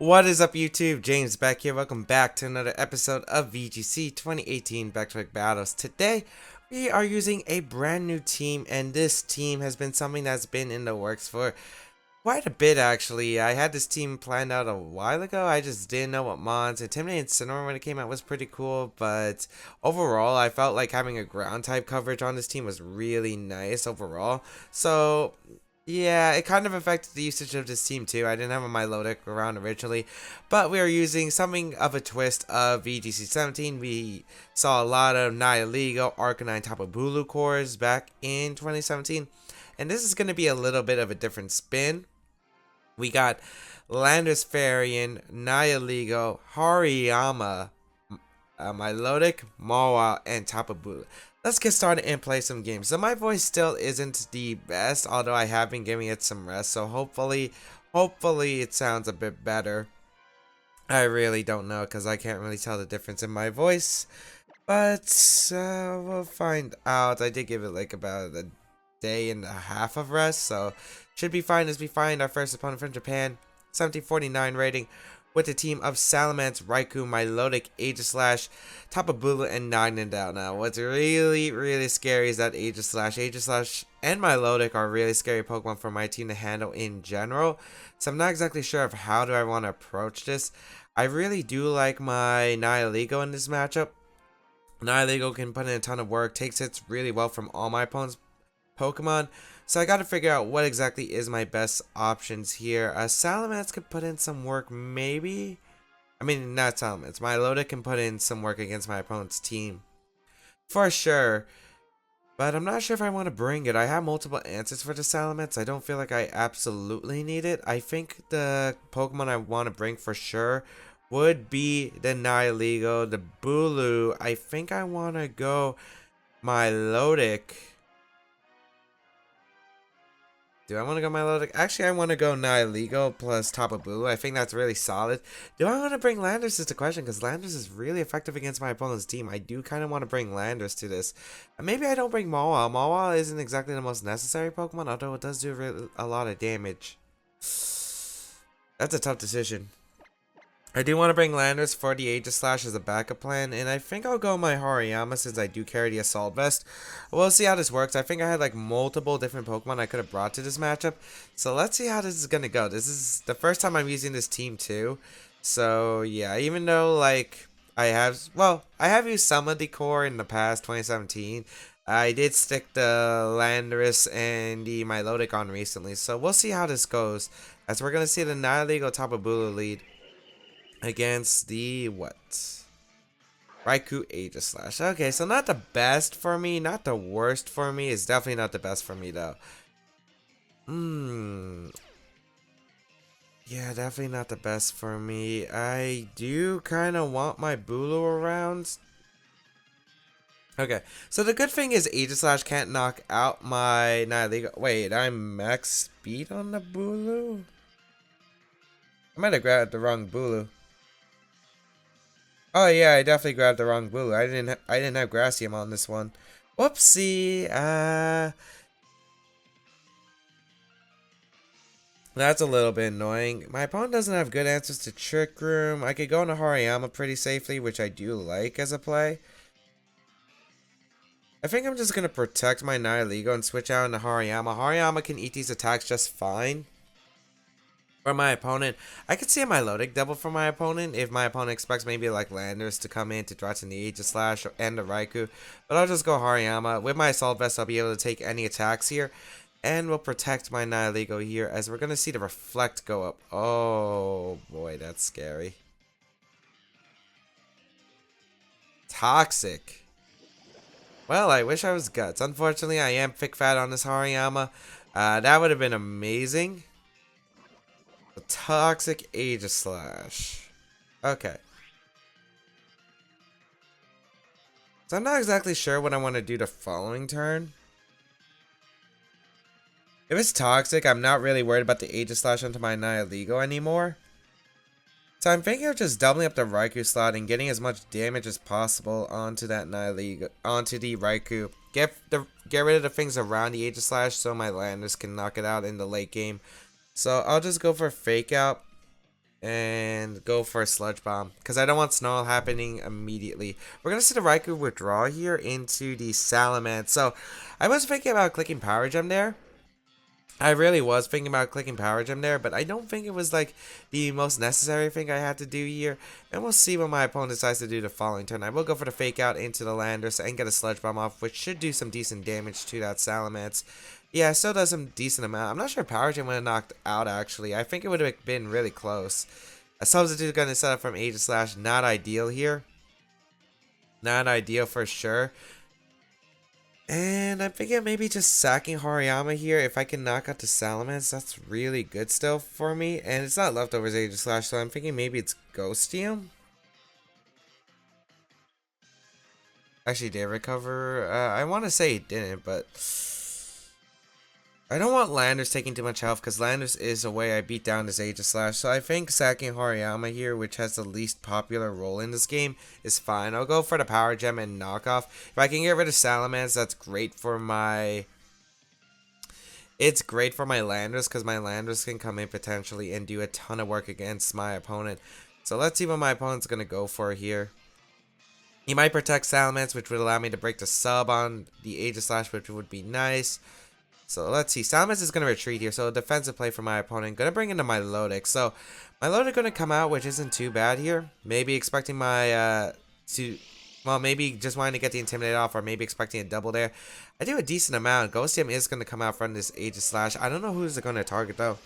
What is up, YouTube? James Baek here. Welcome back to another episode of VGC 2018 Baek Battles. Today, we are using a brand new team, and this team has been something that's been in the works for quite a bit, actually. I had this team planned out a while ago. I just didn't know what mons. Intimidate Incineroar when it came out was pretty cool, but overall, I felt like having a ground type coverage on this team was really nice overall. So yeah, it kind of affected the usage of this team too. I didn't have my low deck around originally, but we are using something of a twist of VGC 17. We saw a lot of Nihilego, Arcanine, Tapu Bulu cores back in 2017, and this is going to be a little bit of a different spin. We got Landorus Fairy, Nihilego, Hariyama, Milotic, Mawile, and Tapu Bulu. Let's get started and play some games. So my voice still isn't the best, although I have been giving it some rest. So hopefully it sounds a bit better. I really don't know because I can't really tell the difference in my voice. But we'll find out. I did give it like about a day and a half of rest. So should be fine as we find our first opponent from Japan. 1749 rating. With a team of Salamence, Raikou, Milotic, Aegislash, Tapu Bulu, and Nihilego. Now, what's really scary is that Aegislash, and Milotic are really scary Pokemon for my team to handle in general. So I'm not exactly sure of how do I want to approach this. I really do like my Nihilego in this matchup. Nihilego can put in a ton of work, takes hits really well from all my opponent's Pokemon. So I gotta figure out what exactly is my best options here. Salamence could put in some work, maybe. I mean, not Salamence. Milotic can put in some work against my opponent's team, for sure. But I'm not sure if I want to bring it. I have multiple answers for the Salamence. I don't feel like I absolutely need it. I think the Pokemon I want to bring for sure would be the Nihilego, the Bulu. I think I want to go Milotic. Do I want to go Milotic? Actually, I want to go Nihilego plus Tapu Bulu. I think that's really solid. Do I want to bring Landorus is the question, because Landorus is really effective against my opponent's team. I do kind of want to bring Landorus to this. Maybe I don't bring Mawile. Mawile isn't exactly the most necessary Pokemon, although it does do a lot of damage. That's a tough decision. I do want to bring Landorus for the Aegislash as a backup plan, and I think I'll go my Hariyama since I do carry the Assault Vest. We'll see how this works. I think I had like multiple different Pokemon I could have brought to this matchup, so let's see how this is going to go. This is the first time I'm using this team too, so yeah, even though like I have used some of the core in the past 2017, I did stick the Landorus and the Milotic on recently, so we'll see how this goes, as we're going to see the Nihilego Tapu Bulu lead against the Raikou Aegislash. Okay, so not the best for me, not the worst for me. It's definitely not the best for me though. Yeah, definitely not the best for me. I do kind of want my Bulu around. Okay, so the good thing is Aegislash can't knock out my Nihilego. Wait, I'm max speed on the Bulu? I might have grabbed the wrong Bulu. Oh yeah, I definitely grabbed the wrong Bulu. I didn't have Gracium on this one. Whoopsie. That's a little bit annoying. My opponent doesn't have good answers to Trick Room. I could go into Hariyama pretty safely, which I do like as a play. I think I'm just gonna protect my Nihilego and switch out into Hariyama. Hariyama can eat these attacks just fine. For my opponent, I could see a Milotic double for my opponent if my opponent expects maybe like Landorus to come in to draw to the Aegislash and the Raikou. But I'll just go Hariyama. With my Assault Vest, I'll be able to take any attacks here. And we'll protect my Nihilego here as we're going to see the Reflect go up. Oh boy, that's scary. Toxic. Well, I wish I was Guts. Unfortunately, I am thick fat on this Hariyama. That would have been amazing. The Toxic Aegislash. Okay. So I'm not exactly sure what I want to do the following turn. If it's Toxic, I'm not really worried about the Aegislash onto my Nihilego anymore. So I'm thinking of just doubling up the Raikou slot and getting as much damage as possible onto that Nihilego, onto the Raikou. Get rid of the things around the Aegislash so my Landorus can knock it out in the late game. So I'll just go for Fake Out. and go for a Sludge Bomb because I don't want Snarl happening immediately. We're going to see the Raikou withdraw here into the Salamence. So I was thinking about clicking Power Gem there. I really was thinking about clicking Power Gem there, but I don't think it was like the most necessary thing I had to do here. And we'll see what my opponent decides to do the following turn. I will go for the Fake Out into the Landorus and get a Sludge Bomb off, which should do some decent damage to that Salamence. Yeah, it still does some decent amount. I'm not sure Power Gem would have knocked out, actually. I think it would have been really close. A Substitute going to set up from Aegislash, not ideal here. Not ideal for sure. And I'm thinking maybe just sacking Hariyama here. If I can knock out the Salamence, that's really good still for me. And it's not Leftovers Aegislash, so I'm thinking maybe it's Ghostium. Actually, did recover? I want to say he didn't, but I don't want Landorus taking too much health because Landorus is a way I beat down this Aegislash. So I think sacking Hariyama here, which has the least popular role in this game, is fine. I'll go for the Power Gem and knockoff. If I can get rid of Salamence, that's great for my... It's great for my Landorus because my Landorus can come in potentially and do a ton of work against my opponent. So let's see what my opponent's going to go for here. He might protect Salamence, which would allow me to break the sub on the Aegislash, which would be nice. So let's see. Salamence is going to retreat here. So a defensive play for my opponent. Going to bring into my Milotic. So my Milotic going to come out, which isn't too bad here. Maybe expecting my well, maybe just wanting to get the Intimidate off, or maybe expecting a double there. I do a decent amount. Ghostium is going to come out from this Aegislash. I don't know who's going to target though.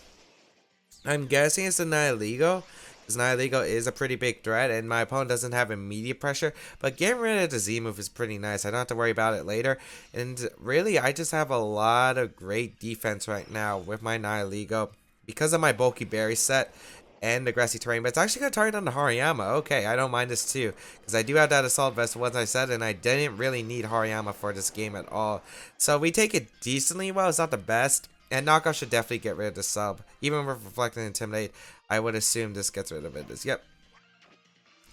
I'm guessing it's the Nihilego, because Nihilego is a pretty big threat, and my opponent doesn't have immediate pressure. But getting rid of the Z move is pretty nice. I don't have to worry about it later. And really, I just have a lot of great defense right now with my Nihilego because of my bulky berry set and the grassy terrain. But it's actually going to target on the Hariyama. Okay, I don't mind this too, because I do have that Assault Vest, once I said, and I didn't really need Hariyama for this game at all. So we take it decently well. It's not the best. And Knockoff should definitely get rid of the sub. Even with Reflect and Intimidate, I would assume this gets rid of it. Yep.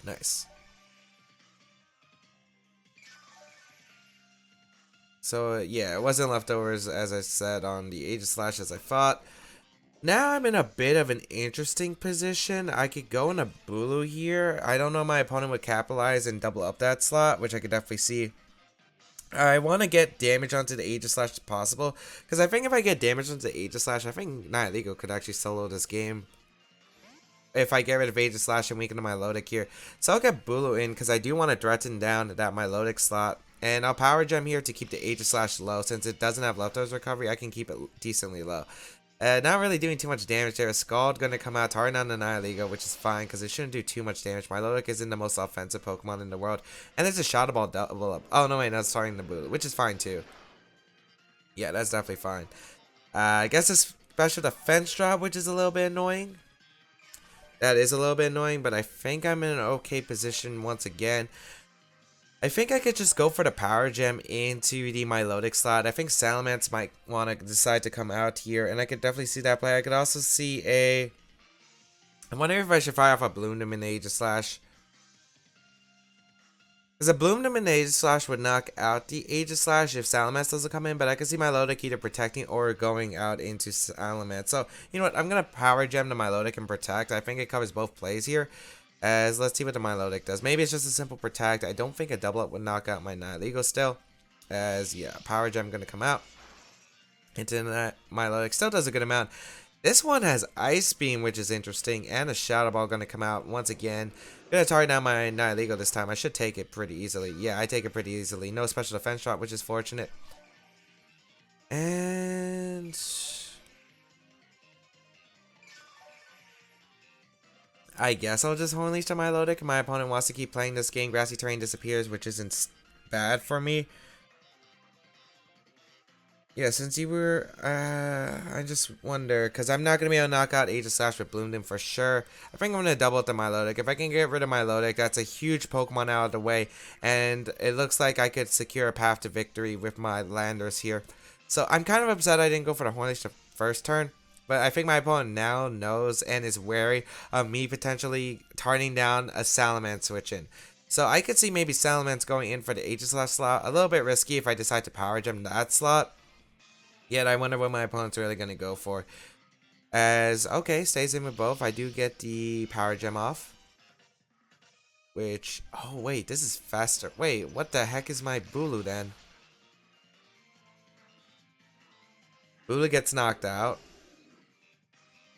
Nice. So, yeah, it wasn't Leftovers, as I said, on the Aegislash as I thought. Now I'm in a bit of an interesting position. I could go in a Bulu here. I don't know my opponent would capitalize and double up that slot, which I could definitely see. I want to get damage onto the Aegislash as possible, because I think if I get damage onto the Aegislash, I think Nihilego could actually solo this game. If I get rid of Aegislash and weaken my Milotic here. So I'll get Bulu in, because I do want to threaten down that Milotic slot. And I'll Power Gem here to keep the Aegislash low. Since it doesn't have Leftovers recovery, I can keep it decently low. Not really doing too much damage there. Scald going to come out, target on the Nihilego, which is fine because it shouldn't do too much damage. Milotic isn't the most offensive Pokemon in the world. And there's a Shadow Ball double up. Oh, no, wait, that's starting the Bulu, which is fine too. Yeah, that's definitely fine. I guess a special defense drop, which is a little bit annoying. That is a little bit annoying, but I think I'm in an okay position once again. I think I could just go for the Power Gem into the Milotic slot. I think Salamence might want to decide to come out here, and I could definitely see that play. I could also see a... I wonder if I should fire off a Bloom and Aegislash. Because a Bloom and Aegislash would knock out the Aegislash if Salamence doesn't come in, but I can see Milotic either protecting or going out into Salamence. So, you know what? I'm going to Power Gem to Milotic and protect. I think it covers both plays here. As let's see what the Milotic does. Maybe it's just a simple protect. I don't think a double up would knock out my Nihilego still. As yeah, Power Gem gonna come out. Into that Milotic still does a good amount. This one has Ice Beam, which is interesting, and a Shadow Ball gonna come out once again. Gonna target down my Nihilego this time. I should take it pretty easily. Yeah, I take it pretty easily. No special defense shot, which is fortunate. And I guess I'll just Horn Leash to Milotic. My opponent wants to keep playing this game. Grassy Terrain disappears, which isn't bad for me. Yeah, since you were, I just wonder, because I'm not going to be able to knock out Aegislash with Bloomden for sure. I think I'm going to double up the Milotic. If I can get rid of Milotic, that's a huge Pokemon out of the way. And it looks like I could secure a path to victory with my Landorus here. So I'm kind of upset I didn't go for the Horn Leash the first turn. But I think my opponent now knows and is wary of me potentially turning down a Salamence switch-in. So I could see maybe Salamence going in for the Aegislash slot. A little bit risky if I decide to Power Gem that slot. Yet I wonder what my opponent's really going to go for. As, okay, stays in with both. I do get the Power Gem off. Which, oh wait, this is faster. Wait, what the heck is my Bulu then? Bulu gets knocked out.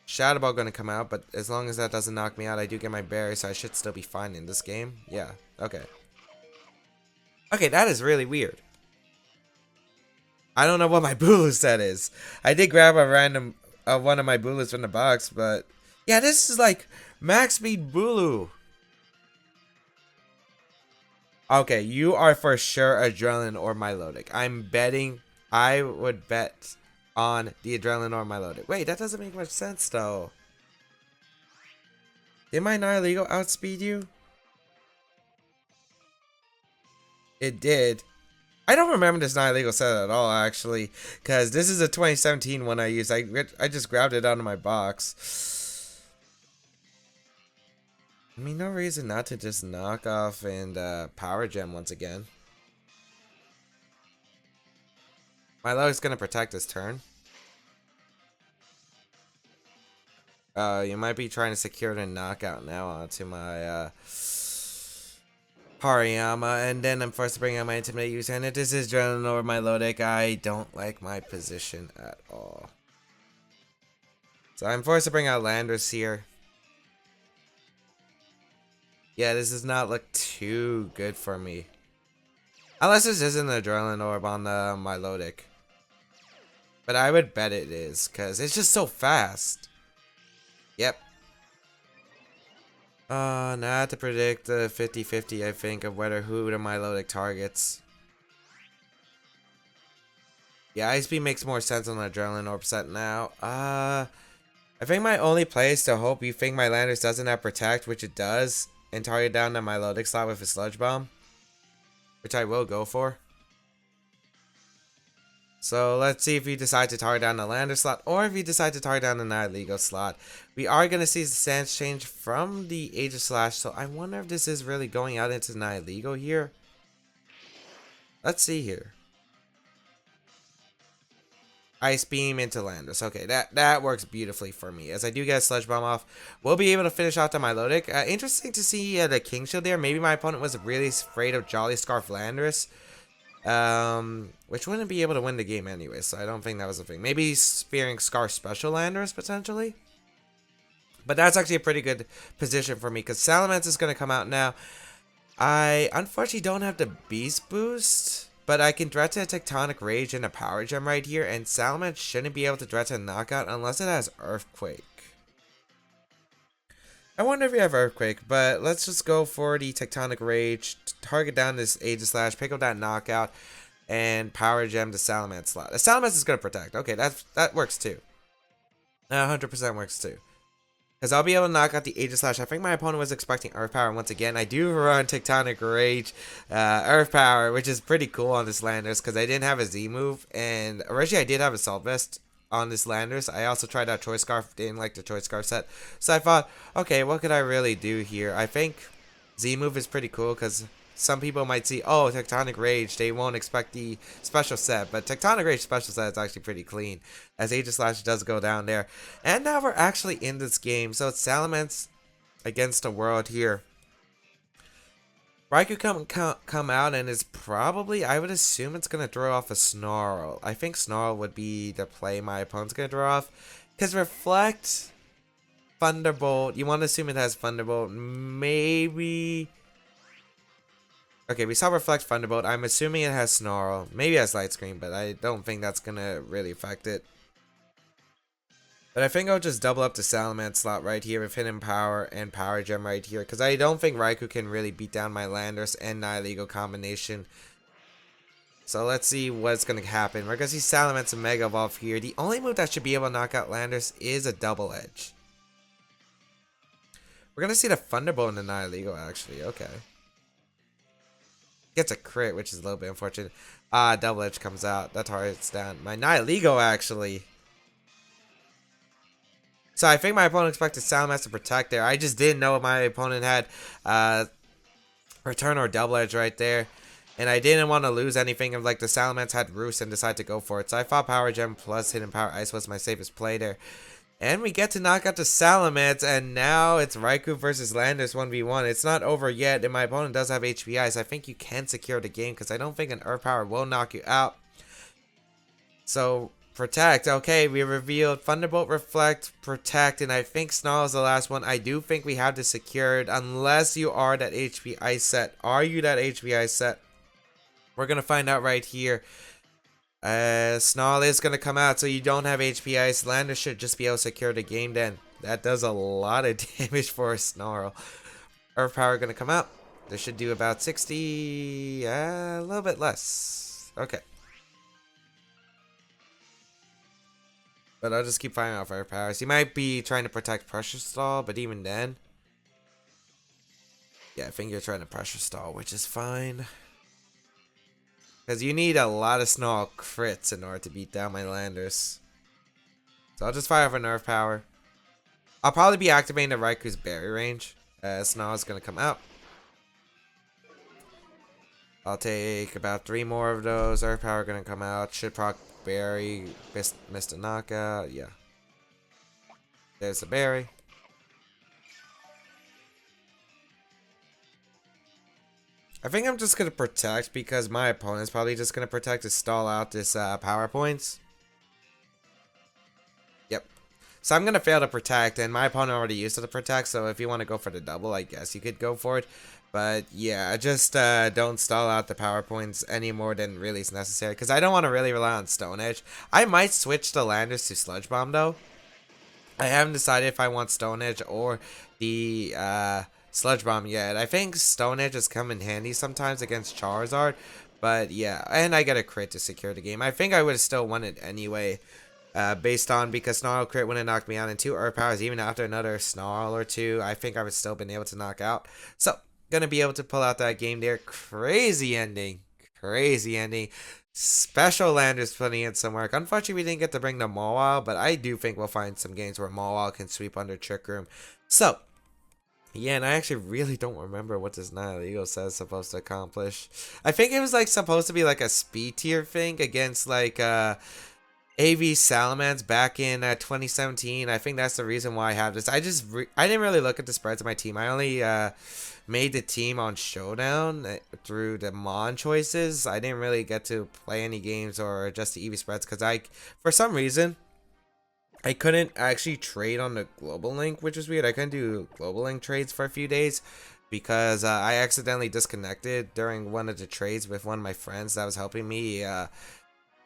Shadow Ball gonna come out, but as long as that doesn't knock me out, I do get my berry, so I should still be fine in this game. Yeah, okay. Okay, that is really weird. I don't know what my Bulu set is. I did grab a random one of my Bulus from the box, but yeah, this is like max speed Bulu. Okay, you are for sure Adrenaline or Milotic. I'm betting. I would bet on the Adrenaline or Milotic. Wait, that doesn't make much sense though. Did my Nihilego outspeed you? It did. I don't remember this Nihilego set at all, actually, because this is a 2017 one I used. I just grabbed it out of my box. I mean, no reason not to just knock off and Power Gem once again. Milotic's gonna protect his turn. You might be trying to secure the knockout now onto my Hariyama, and then I'm forced to bring out my Intimidate user, and if this is Adrenaline or Milotic, I don't like my position at all. So I'm forced to bring out Landorus here. Yeah, this does not look too good for me. Unless this isn't an Adrenaline Orb on the Milotic. But I would bet it is, because it's just so fast. Yep. Now I have to predict the 50-50, I think, of who the Milotic targets. Yeah, Ice Beam makes more sense on the Adrenaline Orb set now. I think my only play is to hope you think my Landorus doesn't have Protect, which it does, and target down the Milotic slot with a Sludge Bomb, which I will go for. So let's see if you decide to target down the Landorus slot, or if you decide to target down the Nihilego slot. We are going to see the stance change from the Age of Slash, so I wonder if this is really going out into Nihilego here. Let's see here. Ice Beam into Landorus. Okay, that works beautifully for me. As I do get a Sludge Bomb off, we'll be able to finish off the Milotic. Interesting to see the King Shield there. Maybe my opponent was really afraid of Jolly Scarf Landorus. Which wouldn't be able to win the game anyway, so I don't think that was a thing. Maybe he's fearing Scar Special Landorus, potentially. But that's actually a pretty good position for me, because Salamence is going to come out now. I unfortunately don't have the Beast Boost, but I can direct to a Tectonic Rage and a Power Gem right here, and Salamence shouldn't be able to direct to a Knockout unless it has Earthquake. I wonder if you have Earthquake, but let's just go for the Tectonic Rage, target down this Age of Slash, pick up that Knockout, and Power Gem the Salamence slot. The Salamence is going to protect. Okay, that works too. 100% works too. Because I'll be able to knock out the Age of Slash. I think my opponent was expecting Earth Power once again. I do run Tectonic Rage, Earth Power, which is pretty cool on this Landorus, because I didn't have a Z move, and originally I did have a Assault Vest on this Landorus. I also tried out Choice Scarf, didn't like the Choice Scarf set, so I thought, okay, what could I really do here? I think Z move is pretty cool, because some people might see, oh, Tectonic Rage, they won't expect the special set, but Tectonic Rage special set is actually pretty clean, as Age of Slash does go down there. And now we're actually in this game, so it's Salamence against the world here. Raikou come out and is probably, I would assume it's going to throw off a Snarl. I think Snarl would be the play my opponent's going to throw off. Because Reflect, Thunderbolt, you want to assume it has Thunderbolt, maybe... Okay, we saw Reflect Thunderbolt, I'm assuming it has Snarl, maybe it has Light Screen, but I don't think that's going to really affect it. But I think I'll just double up the Salamence slot right here with Hidden Power and Power Gem right here. Because I don't think Raikou can really beat down my Landorus and Nihilego combination. So let's see what's going to happen. We're going to see Salamence and Mega Evolve here. The only move that should be able to knock out Landorus is a Double Edge. We're going to see the Thunderbolt in the Nihilego actually. Okay. Gets a crit, which is a little bit unfortunate. Double Edge comes out. That target's down. My Nihilego actually... So I think my opponent expected Salamence to protect there. I just didn't know if my opponent had Return or Double Edge right there. And I didn't want to lose anything if like the Salamence had Roost and decided to go for it. So I thought Power Gem plus Hidden Power Ice was my safest play there. And we get to knock out the Salamence, and now it's Raikou versus Landorus 1v1. It's not over yet, and my opponent does have HPI, so I think you can secure the game, because I don't think an Earth Power will knock you out. So, Protect. Okay, we revealed Thunderbolt, Reflect, Protect, and I think Snarl is the last one. I do think we have this secured, unless you are that HPI set. Are you that HPI set? We're going to find out right here. Snarl is going to come out, so you don't have HPI. Landorus should just be able to secure the game then. That does a lot of damage for a Snarl. Earth Power going to come out. This should do about 60, a little bit less. Okay. But I'll just keep firing off Earth Powers. He might be trying to protect Pressure Stall, but even then. Yeah, I think you're trying to Pressure Stall, which is fine. Because you need a lot of Snarl crits in order to beat down my Landorus. So I'll just fire off an Earth Power. I'll probably be activating the Raikou's Berry range. Snarl is going to come out. I'll take about 3 more of those. Earth Power going to come out. Should proc Berry. Missed a knockout. Yeah. There's the Berry. I think I'm just going to protect because my opponent's probably just going to protect to stall out this power points. Yep. So I'm going to fail to protect, and my opponent already used it to protect, so if you want to go for the double, I guess you could go for it. But yeah, just don't stall out the power points any more than really is necessary, because I don't want to really rely on Stone Edge. I might switch the Landorus to Sludge Bomb, though. I haven't decided if I want Stone Edge or the Sludge Bomb yet. I think Stone Edge has come in handy sometimes against Charizard. But yeah, and I get a crit to secure the game. I think I would have still won it anyway. Based on because Snarl crit wouldn't knock me out, and 2 Earth Powers even after another Snarl or 2. I think I would still been able to knock out. So, gonna be able to pull out that game there. Crazy ending. Crazy ending. Special Landorus putting in some work. Unfortunately, we didn't get to bring the Mawile, but I do think we'll find some games where Mawile can sweep under Trick Room. So, yeah, and I actually really don't remember what this Nihilego says supposed to accomplish. I think it was like supposed to be like a speed tier thing against like AV Salamence back in 2017. I think that's the reason why I have this. I didn't really look at the spreads of my team. I only made the team on Showdown through the Mon choices. I didn't really get to play any games or adjust the EV spreads because for some reason, I couldn't actually trade on the Global Link, which is weird. I couldn't do Global Link trades for a few days because I accidentally disconnected during one of the trades with one of my friends that was helping me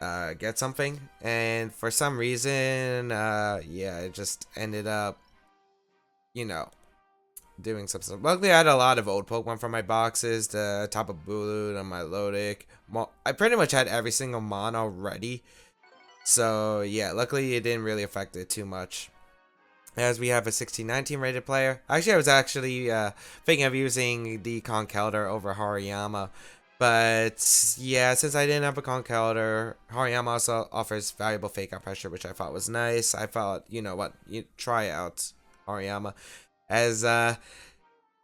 get something. And for some reason, yeah, it just ended up, you know, doing some stuff. Luckily, I had a lot of old Pokemon from my boxes, the Tapu Bulu and my Lodic. I pretty much had every single Mon already. So, yeah, luckily it didn't really affect it too much. As we have a 16-19 rated player. Actually, I was actually thinking of using the Conkeldurr over Hariyama. But, yeah, since I didn't have a Conkeldurr, Hariyama also offers valuable fake out pressure, which I thought was nice. I thought, you know what, you try out Hariyama. As,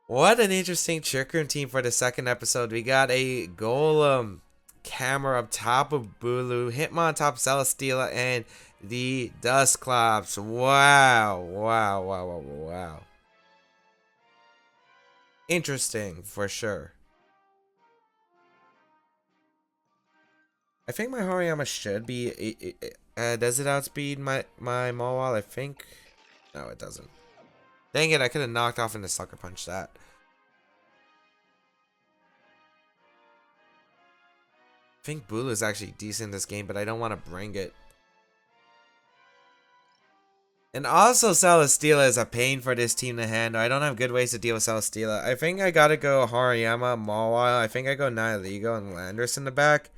what an interesting Trick Room team for the second episode. We got a Golem, Camera of Tapu Bulu, Hitmon, Top Celesteela, and the Dusclops. Wow, wow, wow, wow, wow. Interesting, for sure. I think my Hariyama should be, does it outspeed my Mawile? I think, no, it doesn't. Dang it, I could have knocked off into Sucker Punch that. I think Bulu is actually decent in this game, but I don't want to bring it. And also Celesteela is a pain for this team to handle. I don't have good ways to deal with Celesteela. I think I gotta go Hariyama, Mawile. I think I go Nihilego and Landorus in the back.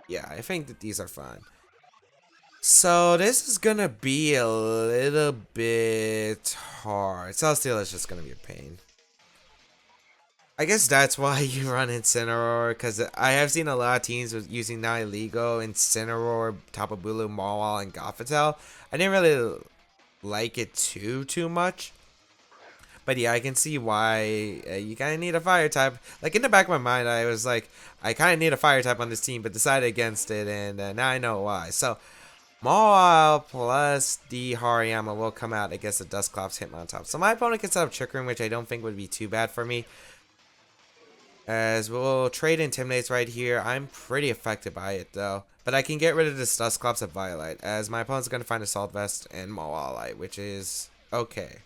Yeah, I think that these are fine. So this is gonna be a little bit hard. Celesteela is just gonna be a pain. I guess that's why you run Incineroar, because I have seen a lot of teams using Nihilego, Incineroar, Tapu Bulu, Mawile, and Gothitelle. I didn't really like it too much. But yeah, I can see why you kind of need a fire type. Like, in the back of my mind, I was like, I kind of need a fire type on this team, but decided against it, and now I know why. So, Mawile plus the Hariyama will come out against the Dusclops Hitmontop. So my opponent can set up Trick Room, which I don't think would be too bad for me. As we'll trade Intimidates right here. I'm pretty affected by it though. But I can get rid of this Dusclops at Violet, as my opponent's going to find Assault Vest and Mawile, which is okay.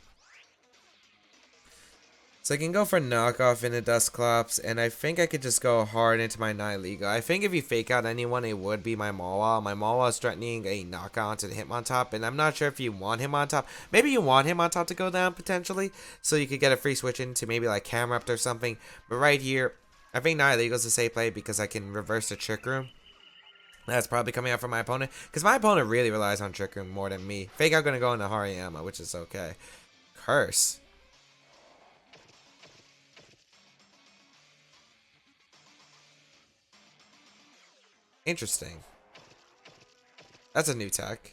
So I can go for knockoff into Dusclops, and I think I could just go hard into my Nihilego. I think if you fake out anyone, it would be my Mawile. My Mawile is threatening a knockout onto the Hitmontop, and I'm not sure if you want him on top. Maybe you want him on top to go down, potentially, so you could get a free switch into maybe like Camerupt or something. But right here, I think Nihilego's a safe play because I can reverse the Trick Room. That's probably coming out from my opponent, because my opponent really relies on Trick Room more than me. Fake out going to go into Hariyama, which is okay. Curse. Interesting. That's a new tech.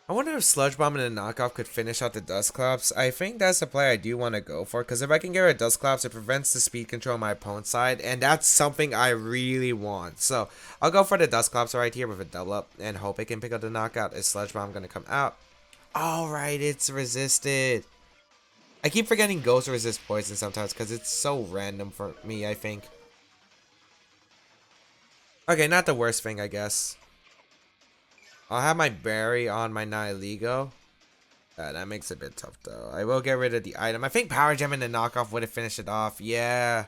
I wonder if Sludge Bomb and a knockoff could finish out the Dusclops. I think that's the play I do want to go for, because if I can get rid of Dusclops, it prevents the speed control on my opponent's side, and that's something I really want. So I'll go for the Dusclops right here with a double up and hope it can pick up the knockout. Is Sludge Bomb going to come out? Alright, it's resisted. I keep forgetting Ghost resist poison sometimes because it's so random for me, I think. Okay, not the worst thing, I guess. I'll have my berry on my Nihilego. That makes it a bit tough, though. I will get rid of the item. I think Power Gem and the knockoff would have finished it off. Yeah.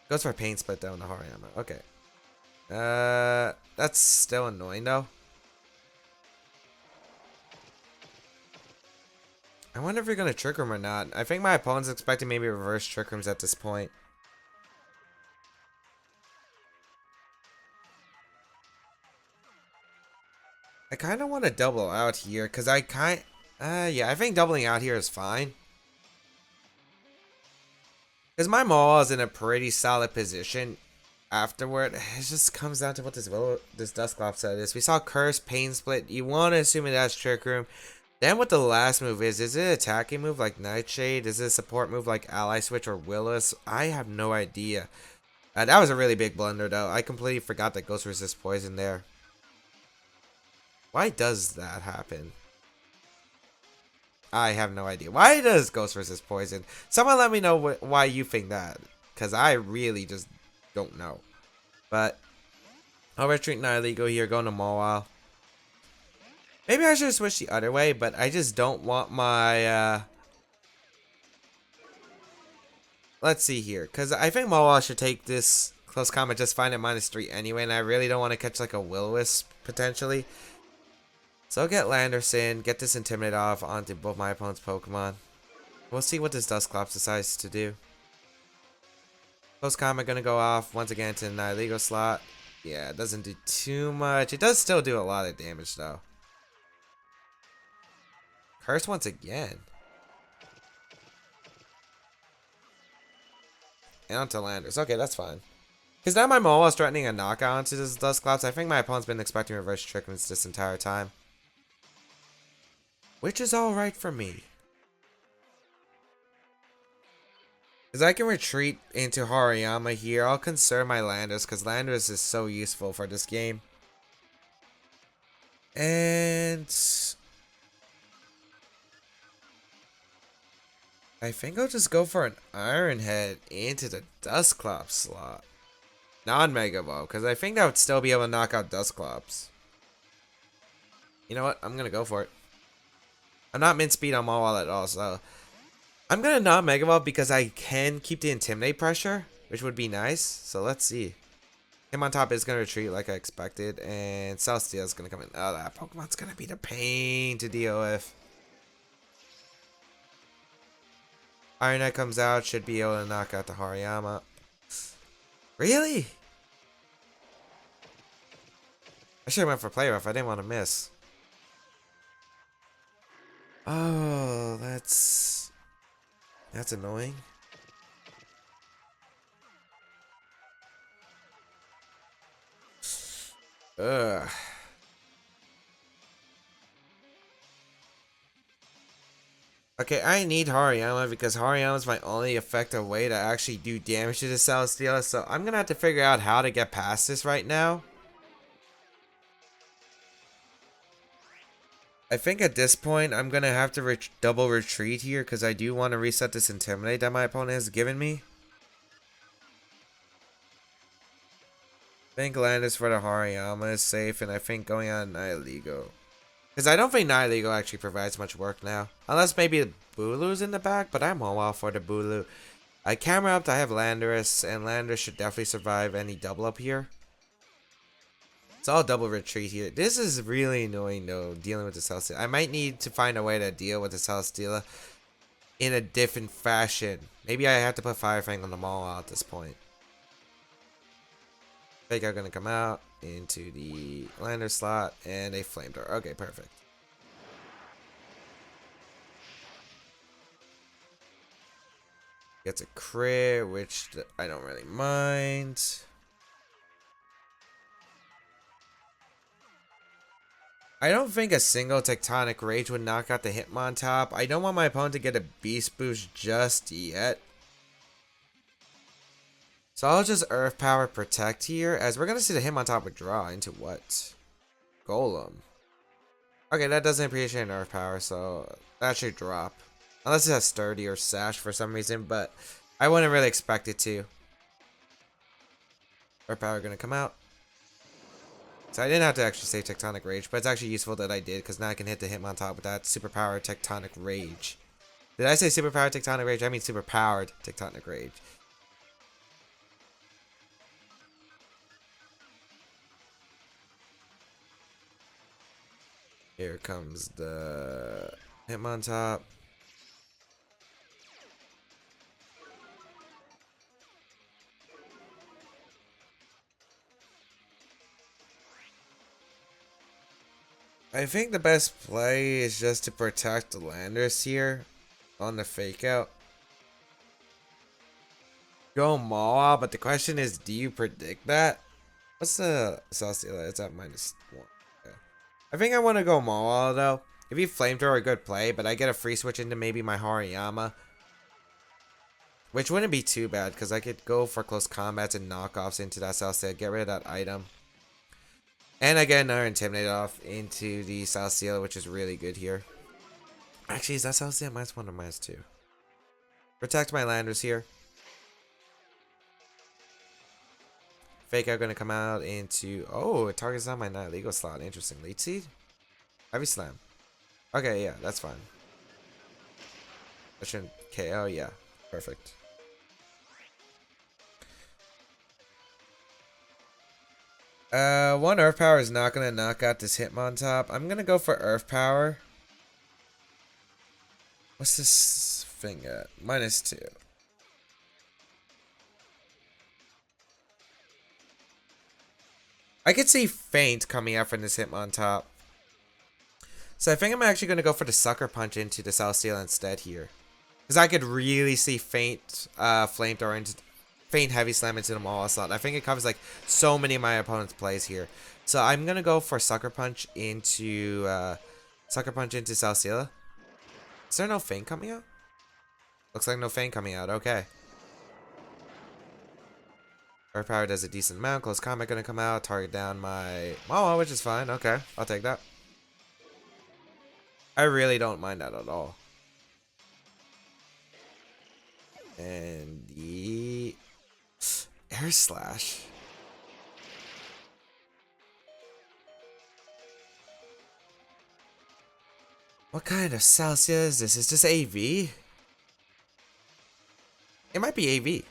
Goes for Pain Split, though, in the Hariyama. Okay. That's still annoying, though. I wonder if you're going to Trick Room or not. I think my opponent's expecting maybe reverse Trick Rooms at this point. I kind of want to double out here, because I yeah, I think doubling out here is fine. Because my Maul is in a pretty solid position afterward. It just comes down to what this Dusclops set is. We saw Curse, Pain Split. You want to assume it has Trick Room. Then what the last move is it an attacking move like Nightshade? Is it a support move like Ally Switch or Willis? I have no idea. That was a really big blunder, though. I completely forgot that Ghost Resist Poison there. Why does that happen? I have no idea. Why does Ghost resist poison? Someone let me know why you think that. Because I really just don't know. But I'll retreat Nihilego here, going to Mawile. Maybe I should have switched the other way, but I just don't want my... Let's see here. Because I think Mawile should take this close combat just fine at -3 anyway. And I really don't want to catch like a Will-O-Wisp, potentially. So I'll get Landorus in, get this Intimidate off onto both my opponent's Pokemon. We'll see what this Dusclops decides to do. Close combat gonna go off once again to the Nihilego slot. Yeah, it doesn't do too much. It does still do a lot of damage though. Curse once again. And onto Landorus. Okay, that's fine. Because now my Mawile is threatening a knockout onto this Dusclops. I think my opponent's been expecting reverse Trick Rooms this entire time. Which is alright for me. Because I can retreat into Hariyama here. I'll conserve my Landorus because Landorus is so useful for this game. And I think I'll just go for an Iron Head into the Dusclops slot. Non-Mega Mawile, because I think I would still be able to knock out Dusclops. You know what? I'm going to go for it. I'm not mint speed on Mawile at all, so I'm going to not Mega Mawile because I can keep the Intimidate pressure, which would be nice. So let's see. Him on top is going to retreat like I expected, and Celestia is going to come in. Oh, that Pokemon's going to be the pain to deal with. Iron Knight comes out, should be able to knock out the Hariyama. Really? I should have went for Play Rough. I didn't want to miss. Oh, that's annoying. Ugh. Okay, I need Hariyama because Hariyama is my only effective way to actually do damage to the Celesteela, so I'm gonna have to figure out how to get past this right now. I think at this point, I'm gonna have to double retreat here because I do want to reset this Intimidate that my opponent has given me. I think Landis for the Hariyama is safe, and I think going on Nihilego. Because I don't think Nihilego actually provides much work now. Unless maybe the Bulu's in the back, but I'm all out for the Bulu. I camera up, I have Landorus, and Landorus should definitely survive any double up here. So I'll double retreat here. This is really annoying though, dealing with the Celesteela. I might need to find a way to deal with the Celesteela in a different fashion. Maybe I have to put Fire Fang on the Mawile at this point. Fake are gonna come out into the lander slot and a Flamethrower. Okay, perfect. Gets a crit, which I don't really mind. I don't think a single Tectonic Rage would knock out the Hitmontop. I don't want my opponent to get a Beast Boost just yet. So I'll just Earth Power Protect here, as we're going to see the Hitmontop withdraw into what? Golem. Okay, that doesn't appreciate an Earth Power, so that should drop. Unless it has Sturdy or Sash for some reason, but I wouldn't really expect it to. Earth Power going to come out. So I didn't have to actually say Tectonic Rage, but it's actually useful that I did, because now I can hit the Hitmontop with that Superpower Tectonic Rage. Did I say Superpower Tectonic Rage? I mean Superpowered Tectonic Rage. Here comes the Hitmontop. I think the best play is just to protect the Landers here on the fake out. Go Mawile, but the question is, do you predict that? What's the Celesteela? It's at -1. Okay. I think I want to go Mawile though. If you Flamethrower, a good play, but I get a free switch into maybe my Hariyama. Which wouldn't be too bad, because I could go for close combats and knockoffs into that Celesteela, get rid of that item. And I get another Intimidate off into the Celesteela, which is really good here. Actually, is that Celesteela -1 or -2? Protect my Landers here. Fake out gonna come out into... Oh, it targets on my Nihilego slot. Interesting. Lead Seed? Heavy Slam. Okay, yeah, that's fine. That shouldn't KO, yeah. Perfect. One Earth Power is not gonna knock out this Hitmontop. I'm gonna go for Earth Power. What's this thing at? -2. I could see Feint coming out from this Hitmontop. So I think I'm actually going to go for the Sucker Punch into the Celesteela instead here. Because I could really see Feint Flamethrower into... Feint Heavy Slam into the Mawile slot. I think it covers like so many of my opponent's plays here. So I'm going to go for Sucker Punch into... Celesteela. Is there no Feint coming out? Looks like no Feint coming out. Okay. Earth Power does a decent amount. Close Combat gonna come out. Target down my Mawile, which is fine. Okay, I'll take that. I really don't mind that at all. And the Air Slash. What kind of Celesteela is this? Is this AV? It might be AV.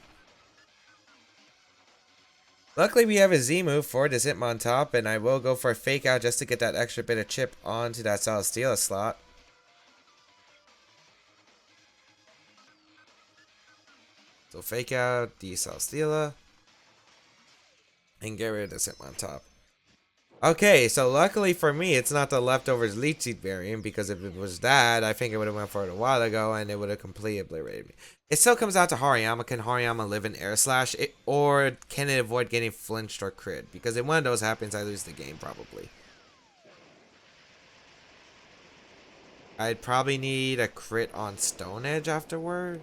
Luckily, we have a Z move for this Hitmontop, and I will go for a Fake Out just to get that extra bit of chip onto that Celesteela slot. So Fake Out the Celesteela, and get rid of this Hitmontop. Okay, so luckily for me, it's not the Leftovers Leech Seed variant, because if it was that, I think it would have went for it a while ago, and it would have completely obliterated me. It still comes out to Hariyama. Can Hariyama live in Air Slash, or can it avoid getting flinched or crit? Because if one of those happens, I lose the game, probably. I'd probably need a crit on Stone Edge afterward.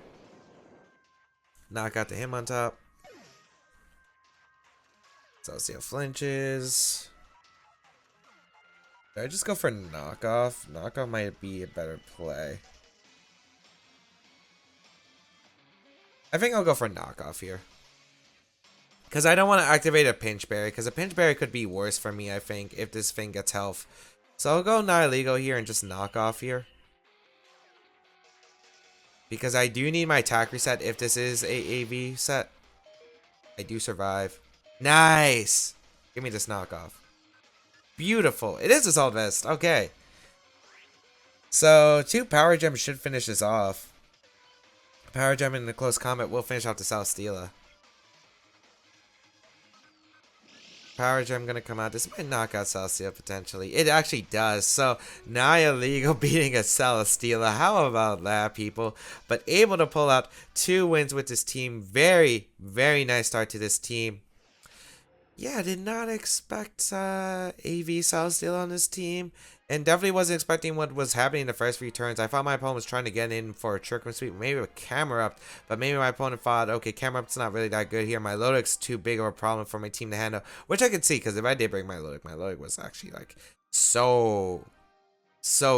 Knock out the him on top. Celestia flinches. Did I just go for knockoff? Knockoff might be a better play. I think I'll go for knockoff here. Because I don't want to activate a pinch berry. Because a pinch berry could be worse for me, I think, if this thing gets health. So I'll go Nihilego here and just knock off here. Because I do need my attack reset if this is a AV set. I do survive. Nice! Give me this knockoff. Beautiful. It is Assault Vest. Okay. So, 2 Power Gems should finish this off. Power Gem in the close combat will finish off the Celesteela. Power Gem gonna come out. This might knock out Celesteela potentially. It actually does. So, Nihilego beating a Celesteela. How about that, people? But able to pull out 2 wins with this team. Very, very nice start to this team. Yeah, I did not expect AV Celesteela on this team. And definitely wasn't expecting what was happening in the first few turns. I thought my opponent was trying to get in for a Trick Room Sweep, maybe with Camera Up. But maybe my opponent thought, okay, Camera Up's not really that good here. My Lodic's too big of a problem for my team to handle. Which I could see, because if I did bring my Lodic was actually like so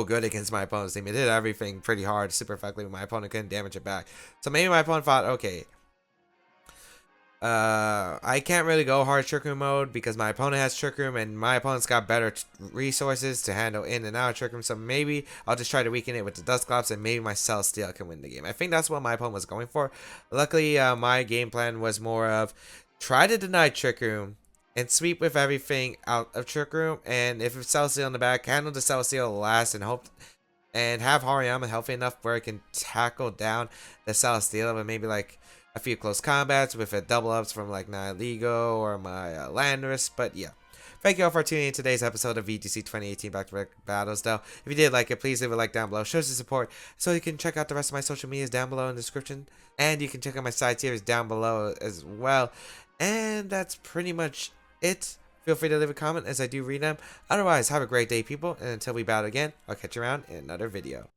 good against my opponent's team. It did everything pretty hard, super effectively, but my opponent couldn't damage it back. So maybe my opponent thought, okay, I can't really go hard Trick Room mode because my opponent has Trick Room and my opponent's got better resources to handle in and out of Trick Room. So maybe I'll just try to weaken it with the Dusclops and maybe my Celesteela can win the game. I think that's what my opponent was going for. Luckily, my game plan was more of try to deny Trick Room and sweep with everything out of Trick Room. And if it's Celesteela in the back, handle the Celesteela last and hope and have Hariyama healthy enough where it can tackle down the Celesteela, but maybe like a few close combats with a double ups from like Nihilego or my Landorus. But yeah, thank you all for tuning in today's episode of VGC 2018 Back Battles. Though, if you did like it, please leave a like down below. Shows your support. So you can check out the rest of my social medias down below in the description. And you can check out my side series down below as well. And that's pretty much it. Feel free to leave a comment as I do read them. Otherwise, have a great day, people. And until we battle again, I'll catch you around in another video.